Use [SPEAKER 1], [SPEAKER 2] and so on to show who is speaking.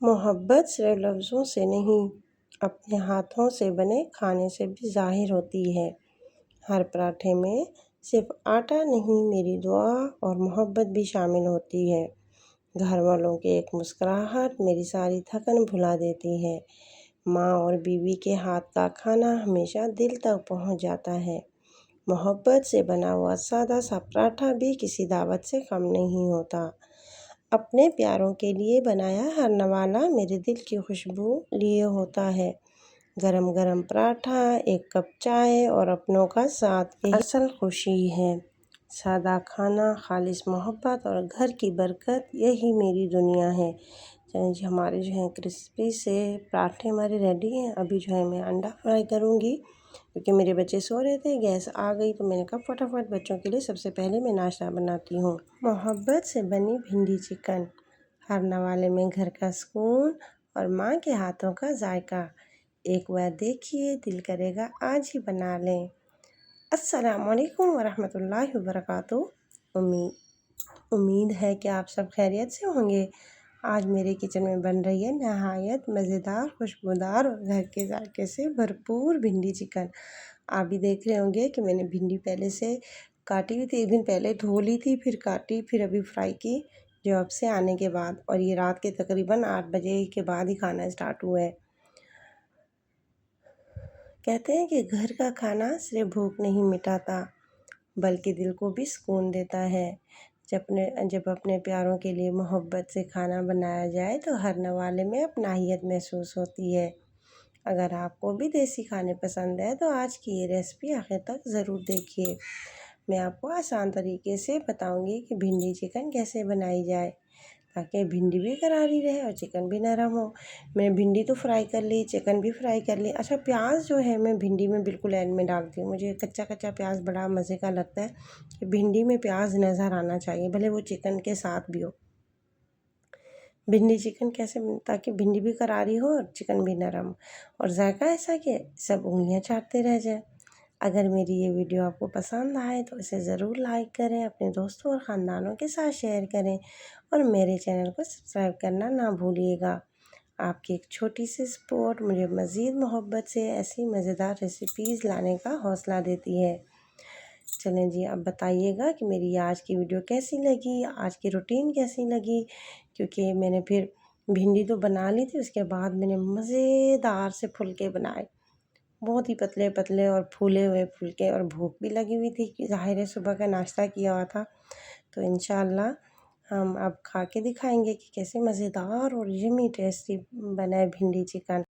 [SPEAKER 1] मोहब्बत सिर्फ लफ्ज़ों से नहीं, अपने हाथों से बने खाने से भी ज़ाहिर होती है। हर पराठे में सिर्फ आटा नहीं, मेरी दुआ और मोहब्बत भी शामिल होती है। घर वालों की एक मुस्कुराहट मेरी सारी थकन भुला देती है। माँ और बीवी के हाथ का खाना हमेशा दिल तक पहुँच जाता है। मोहब्बत से बना हुआ सादा सा पराठा भी किसी दावत से कम नहीं होता। अपने प्यारों के लिए बनाया हर नवाला मेरे दिल की खुशबू लिए होता है। गरम गरम पराठा, एक कप चाय और अपनों का साथ यही असल खुशी है। सादा खाना, खालिस मोहब्बत और घर की बरकत, यही मेरी दुनिया है। चलिए जी, हमारे जो है क्रिस्पी से पराठे हमारे रेडी हैं। अभी जो है मैं अंडा फ्राई करूँगी क्योंकि मेरे बच्चे सो रहे थे, गैस आ गई तो मैंने कहा फटाफट बच्चों के लिए सबसे पहले मैं नाश्ता बनाती हूँ। मोहब्बत से बनी भिंडी चिकन, हर नवाले में घर का सुकून और माँ के हाथों का जायका। एक बार देखिए, दिल करेगा आज ही बना लें। अस्सलामुअलैकुम वरहमतुल्लाहि वबरकातुहू। उम्मीद है कि आप सब खैरियत से होंगे। आज मेरे किचन में बन रही है नहायत मज़ेदार, खुशबूदार और घर के जायके से भरपूर भिंडी चिकन। आप भी देख रहे होंगे कि मैंने भिंडी पहले से काटी हुई थी, एक दिन पहले धो ली थी, फिर काटी, फिर अभी फ्राई की जॉब से आने के बाद। और ये रात के तकरीबन 8 बजे के बाद ही खाना स्टार्ट हुआ है। कहते हैं कि घर का खाना सिर्फ भूख नहीं मिटाता बल्कि दिल को भी सुकून देता है। जब अपने प्यारों के लिए मोहब्बत से खाना बनाया जाए तो हर नवाले में अपनाहियत महसूस होती है। अगर आपको भी देसी खाने पसंद है तो आज की ये रेसिपी आखिर तक ज़रूर देखिए। मैं आपको आसान तरीके से बताऊंगी कि भिंडी चिकन कैसे बनाई जाए ताकि भिंडी भी करारी रहे और चिकन भी नरम हो। मैं भिंडी तो फ्राई कर ली, चिकन भी फ्राई कर ली। अच्छा, प्याज जो है मैं भिंडी में बिल्कुल एंड में डालती हूँ। मुझे कच्चा कच्चा प्याज बड़ा मज़े का लगता है कि भिंडी में प्याज नज़र आना चाहिए, भले वो चिकन के साथ भी हो। भिंडी चिकन कैसे, ताकि भिंडी भी करारी हो और चिकन भी नरम और जायका ऐसा कि सब उंगलियां चाटते रह जाए। अगर मेरी ये वीडियो आपको पसंद आए तो इसे ज़रूर लाइक करें, अपने दोस्तों और ख़ानदानों के साथ शेयर करें और मेरे चैनल को सब्सक्राइब करना ना भूलिएगा। आपकी एक छोटी सी सपोर्ट मुझे मज़ीद मोहब्बत से ऐसी मज़ेदार रेसिपीज़ लाने का हौसला देती है। चलें जी, अब बताइएगा कि मेरी आज की वीडियो कैसी लगी, आज की रूटीन कैसी लगी। क्योंकि मैंने फिर भिंडी तो बना ली थी, उसके बाद मैंने मज़ेदार से फुलके बनाए, बहुत ही पतले पतले और फूले हुए फुलके। और भूख भी लगी हुई थी कि ज़ाहिर है सुबह का नाश्ता किया हुआ था। तो इंशाल्लाह हम अब खा के दिखाएंगे कि कैसे मज़ेदार और यम्मी टेस्टी बना है भिंडी चिकन।